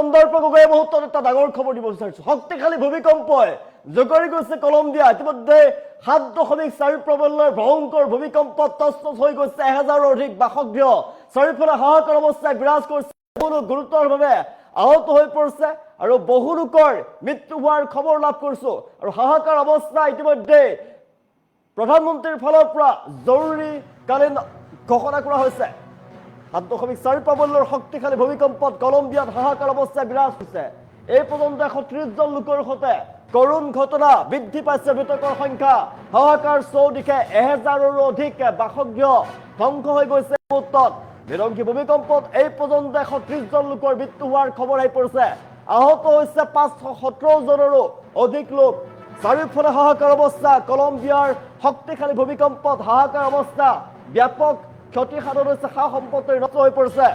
কন্দৰ্প গগৈয়ে মুহূৰ্তত এটা ডাঙৰ খবৰ দিব বিচাৰিছো শক্তিশালী ভূমিকম্পই জোকাৰি গৈছে কলম্বিয়া ইতিমধ্যে ৭.৪ প্ৰবলৰ ভয়ংকৰ ভূমিকম্পত তছনছ হৈ গৈছে ১০০০ৰ অধিক বাসগৃহ চাৰিওফালে হাহাকাৰ অৱস্থাই বিৰাজ কৰিছে বহু গুৰুতৰভাৱে আহত হৈ পৰিছে আৰু বহু লোকৰ মৃত্যু হোৱাৰ খবৰ লাভ কৰিছো আৰু হাহাকাৰ অৱস্থা ইতিমধ্যে প্ৰধানমন্ত্ৰীৰ ফালৰ পৰা জৰুৰীকালীন ঘোষণা কৰা হৈছে ৭.৪ প্ৰবলৰ শক্তিশালী ভূমিকম্পত কলম্বিয়াত হাহাকাৰ অৱস্থা বিৰাজ হৈছে এই পৰ্যন্ত ১৩০ জন লোকৰ সৈতে কৰুণ ঘটনা বৃদ্ধি পাইছে মৃতকৰ সংখ্যা হাহাকাৰ চৌদিশে ১০০০ৰো অধিক বাসগৃহ ধ্বংস হৈ গৈছে মুহূৰ্তত বিৰংগী ভূমিকম্পত এই পৰ্যন্ত ১৩০ জন লোকৰ মৃত্যু হোৱাৰ খবৰ আহি পৰিছে আহত হৈছে ৫১৭ জনৰো অধিক লোক চাৰিওফালে হাহাকাৰ অৱস্থা কলম্বিয়াৰ শক্তিশালী ভূমিকম্পত হাহাকাৰ অৱস্থা ব্যাপক ক্ষতি সাধন হৈছে সা সম্পত্তি নষ্ট হৈ পৰিছে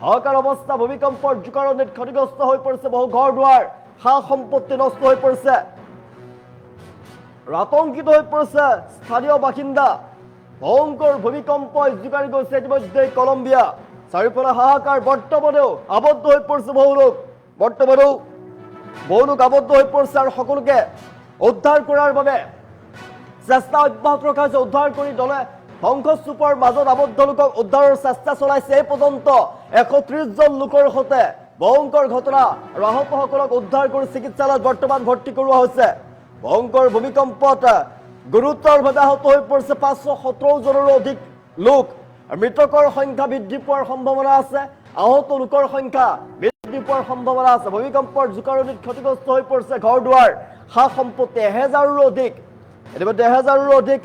হাহাকাৰ অৱস্থা ভূমিকম্পৰ জোকাৰণিত ক্ষতিগ্ৰস্ত হৈ পৰিছে বহু ঘৰ দুৱাৰ সা সম্পত্তি নষ্ট হৈ পৰিছে আতংকিত হৈ পৰিছে স্থানীয় বাসিন্দা ভয়ংকৰ ভূমিকম্পই জোকাৰি গৈছে ইতিমধ্যে কলম্বিয়া চাৰিওফালে হাহাকাৰ বৰ্তমানেও আবদ্ধ হৈ পৰিছে বহু লোক আবদ্ধ হৈ পৰিছে আৰু সকলোকে উদ্ধাৰ কৰাৰ বাবে চেষ্টা অব্যাহত ৰখা হৈছে উদ্ধাৰ কৰি দলে ধ্বংসস্তূপৰ মাজত আবদ্ধ লোকক উদ্ধাৰৰ চেষ্টা চলাইছে এই পৰ্যন্ত ১৩০ জন লোকৰ সৈতে ভয়ংকৰ ঘটনা আৰু আহতসকলক উদ্ধাৰ কৰি চিকিৎসালয়ত বৰ্তমান ভৰ্তি কৰোৱা হৈছে ভয়ংকৰ ভূমিকম্পত গুৰুতৰভাৱে আহত হৈ পৰিছে ৫১৭ জনৰো অধিক লোক মৃতকৰ সংখ্যা বৃদ্ধি পোৱাৰ সম্ভাৱনা আছে আহত লোকৰ সংখ্যা বৃদ্ধি পোৱাৰ সম্ভাৱনা আছে ভূমিকম্পৰ জোকাৰণিত ক্ষতিগ্ৰস্ত হৈ পৰিছে ঘৰ দুৱাৰ সা সম্পত্তি ১০০০ৰো অধিক ইতিমধ্যে ১০০০ৰো অধিক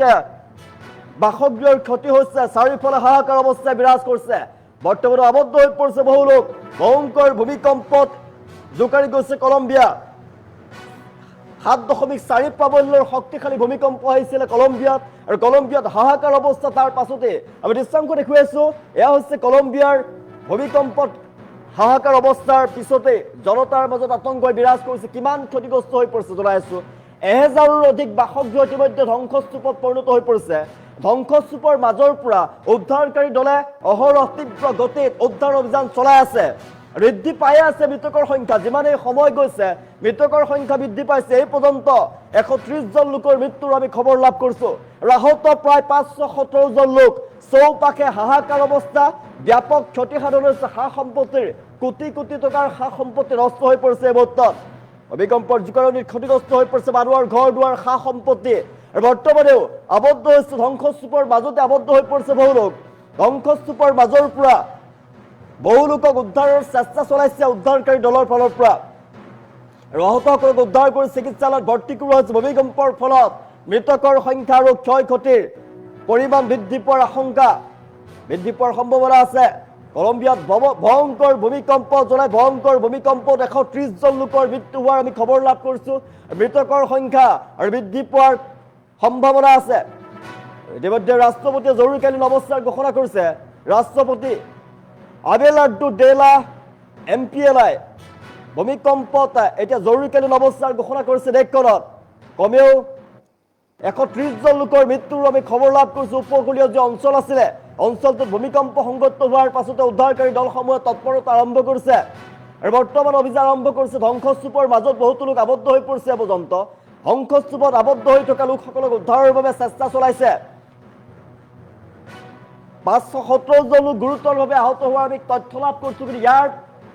বাসগৃহৰ ক্ষতি হৈছে চাৰিওফালে হাহাকাৰ অৱস্থাই বিৰাজ কৰিছে বৰ্তমানে আবদ্ধ হৈ পৰিছে বহু লোক ভয়ংকৰ ভূমিকম্পত জোকাৰি গৈছে কলম্বিয়া ৭.৪ প্ৰাবল্যৰ শক্তিশালী ভূমিকম্প আহিছিল কলম্বিয়াত আৰু কলম্বিয়াত হাহাকাৰ অৱস্থা তাৰ পাছতে আমি দৃশ্যাংশ দেখুৱাই আছো এয়া হৈছে কলম্বিয়াৰ ভূমিকম্পত হাহাকাৰ অৱস্থাৰ পিছতে জনতাৰ মাজত আতংকই বিৰাজ কৰিছে কিমান ক্ষতিগ্ৰস্ত হৈ পৰিছে জনাই আছো ১০০০ৰো অধিক বাসগৃহ ইতিমধ্যে ধ্বংসস্তূপত পৰিণত হৈ পৰিছে ধ্বংসস্তূপৰ মাজৰ পৰা উদ্ধাৰকাৰী দলে অহৰহ তীব্ৰ গতিত উদ্ধাৰ অভিযান চলাই আছে বৃদ্ধি পাই আছে মৃতকৰ সংখ্যা যিমানে সময় গৈছে মৃতকৰ সংখ্যা বৃদ্ধি পাইছে এই পৰ্যন্ত ১৩০ জন লোকৰ মৃত্যুৰ আমি খবৰ লাভ কৰিছো আহত প্ৰায় ৫১৭ জন লোক চৌপাশে হাহাকাৰ অৱস্থা ব্যাপক ক্ষতি সাধন হৈছে সা সম্পত্তিৰ কোটি কোটি টকাৰ সা সম্পত্তি নষ্ট হৈ পৰিছে এই মুহূৰ্তত ভূমিকম্পৰ জোকাৰণিত ক্ষতিগ্ৰস্ত হৈ পৰিছে মানুহৰ ঘৰ দুৱাৰ সা সম্পত্তি বৰ্তমানেও আবদ্ধ হৈছে ধ্বংসস্তূপৰ মাজতে আবদ্ধ হৈ পৰিছে বহু লোক ধ্বংসস্তূপৰ মাজৰ পৰা বহু লোকক উদ্ধাৰৰ চেষ্টা চলাইছে উদ্ধাৰকাৰী দলৰ ফালৰ পৰা আৰু আহতসকলক উদ্ধাৰ কৰি চিকিৎসালয়ত ভৰ্তি কৰোৱা হৈছে ভূমিকম্পৰ ফলত মৃতকৰ সংখ্যা আৰু ক্ষয় ক্ষতিৰ পৰিমাণ বৃদ্ধি পোৱাৰ আশংকা বৃদ্ধি পোৱাৰ সম্ভাৱনা আছে কলম্বিয়াত ভয়ংকৰ ভূমিকম্প জনাই ভয়ংকৰ ভূমিকম্পত ১৩০ জন লোকৰ মৃত্যু হোৱাৰ আমি খবৰ লাভ কৰিছো মৃতকৰ সংখ্যা আৰু বৃদ্ধি পোৱাৰ সম্ভাৱনা আছে ইতিমধ্যে ৰাষ্ট্ৰপতিয়ে জৰুৰীকালীন অৱস্থাৰ ঘোষণা কৰিছে ৰাষ্ট্ৰপতি আবেলাৰ্ডো ডেলা MPLA ভূমিকম্পত এতিয়া জৰুৰীকালীন অৱস্থাৰ ঘোষণা কৰিছে দেশখনত কমেও ১৩০ জন লোকৰ মৃত্যুৰ আমি খবৰ লাভ কৰিছো উপকূলীয় যে অঞ্চল আছিলে অঞ্চলটোত ভূমিকম্প সংঘটিত হোৱাৰ পাছতে উদ্ধাৰকাৰী দলসমূহে তৎপৰতা আৰম্ভ কৰিছে আৰু বৰ্তমান অভিযান আৰম্ভ কৰিছে ধ্বংসস্তূপৰ মাজত বহুতো লোক আবদ্ধ হৈ পৰিছে পৰ্যন্ত ধ্বংসস্তূপত আবদ্ধ হৈ থকা লোকসকলক উদ্ধাৰৰ বাবে চেষ্টা চলাইছে ৫১৭ জন লোক গুৰুতৰভাৱে আহত হোৱাৰ আমি তথ্য লাভ কৰিছো কিন্তু ইয়াৰ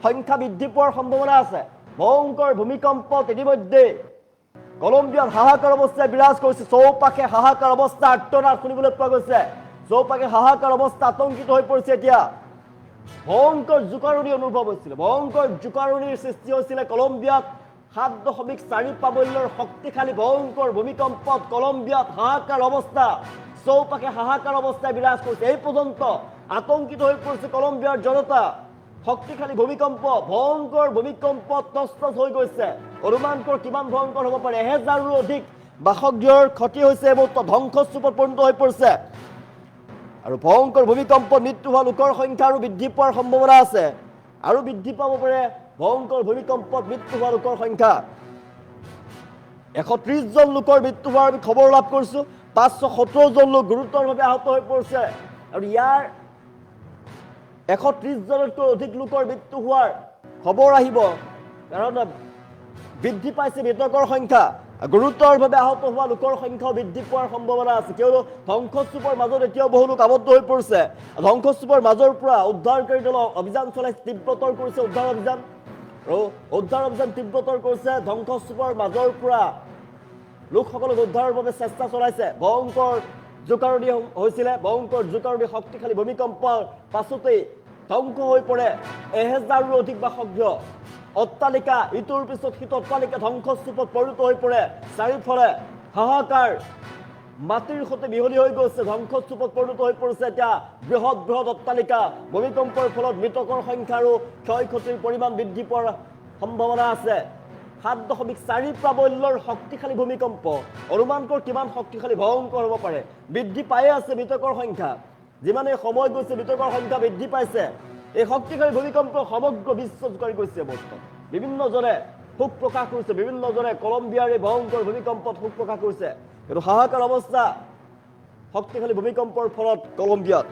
সংখ্যা বৃদ্ধি পোৱাৰ সম্ভাৱনা আছে ভয়ংকৰ ভূমিকম্পত ইতিমধ্যে কলম্বিয়াত হাহাকাৰ অৱস্থাই বিৰাজ কৰিছে চৌপাশে হাহাকাৰ অৱস্থা আৰ্তনাদ শুনিবলৈ পোৱা গৈছে চৌপাশে হাহাকাৰ অৱস্থা আতংকিত হৈ পৰিছে এতিয়া ভয়ংকৰ জোকাৰণি অনুভৱ হৈছিল ভয়ংকৰ জোকাৰণিৰ সৃষ্টি হৈছিলে কলম্বিয়াত ৭.৪ প্ৰাবল্যৰ শক্তিশালী ভয়ংকৰ ভূমিকম্পত কলম্বিয়াত হাহাকাৰ অৱস্থা চৌপাশে হাহাকাৰ অৱস্থাই বিৰাজ কৰিছে এই পৰ্যন্ত আতংকিত হৈ পৰিছে কলম্বিয়াৰ জনতা শক্তিশালী ভূমিকম্প ভয়ংকৰ ভূমিকম্পত তছনছ হৈ গৈছে অনুমান কৰ কিমান ভয়ংকৰ হ'ব পাৰে ১০০০ৰো অধিক বাসগৃহৰ ক্ষতি হৈছে এই মুহূৰ্তত ধ্বংসস্তূপত পৰিণত হৈ পৰিছে আৰু ভয়ংকৰ ভূমিকম্পত মৃত্যু হোৱা লোকৰ সংখ্যা আৰু বৃদ্ধি পোৱাৰ সম্ভাৱনা আছে আৰু বৃদ্ধি পাব পাৰে ভয়ংকৰ ভূমিকম্পত মৃত্যু হোৱা লোকৰ সংখ্যা ১৩০ জন লোকৰ মৃত্যু হোৱাৰ আমি খবৰ লাভ কৰিছো ৫১৭ জন লোক গুৰুতৰভাৱে আহত হৈ পৰিছে আৰু ইয়াৰ ১৩০ জনতকৈ অধিক লোকৰ মৃত্যু হোৱাৰ খবৰ আহিব, কাৰণ বৃদ্ধি পাইছে মৃতকৰ সংখ্যা, গুৰুতৰভাৱে আহত হোৱা লোকৰ সংখ্যাও বৃদ্ধি পোৱাৰ সম্ভাৱনা আছে, কিয়নো ধ্বংসস্তূপৰ মাজত এতিয়াও বহু লোক আবদ্ধ হৈ পৰিছে। ধ্বংসস্তূপৰ মাজৰ পৰা উদ্ধাৰকাৰী দলে অভিযান চলাইছে, তীব্ৰতৰ কৰিছে উদ্ধাৰ অভিযান, আৰু উদ্ধাৰ অভিযান তীব্ৰতৰ কৰিছে। ধ্বংসস্তূপৰ মাজৰ পৰা লোকসকলক উদ্ধাৰৰ বাবে চেষ্টা চলাইছে। ভয়ংকৰ জোকাৰণি হৈছিলে, ভয়ংকৰ জোকাৰণি শক্তিশালী ভূমিকম্পৰ পাছতেই ধ্বংস হৈ পৰে 1000ৰো অধিক বাসগৃহ। অট্টালিকা ইটোৰ পিছত সিটো অট্টালিকা ধ্বংসস্তূপত পৰিণত হৈ পৰে। চাৰিওফালে হাহাকাৰ, মাটিৰ সৈতে মিহলি হৈ গৈছে, ধ্বংসস্তূপত পৰিণত হৈ পৰিছে এতিয়া বৃহৎ বৃহৎ অট্টালিকা। ভূমিকম্পৰ ফলত মৃতকৰ সংখ্যা আৰু ক্ষয় ক্ষতিৰ পৰিমাণ বৃদ্ধি পোৱাৰ সম্ভাৱনা আছে। 7.4 প্ৰাবল্যৰ শক্তিশালী ভূমিকম্প, অনুমান কৰ কিমান শক্তিশালী ভয়ংকৰ হ'ব পাৰে। বৃদ্ধি পায়ে আছে মৃতকৰ সংখ্যা, যিমানে সময় গৈছে মৃতকৰ সংখ্যা বৃদ্ধি পাইছে। এই শক্তিশালী ভূমিকম্প সমগ্ৰ বিশ্ব জোকাৰি গৈছে। বৰ্তমান বিভিন্নজনে শোক প্ৰকাশ কৰিছে, বিভিন্নজনে কলম্বিয়াৰ এই ভয়ংকৰ ভূমিকম্পত শোক প্ৰকাশ কৰিছে। কিন্তু হাহাকাৰ অৱস্থা শক্তিশালী ভূমিকম্পৰ ফলত কলম্বিয়াত।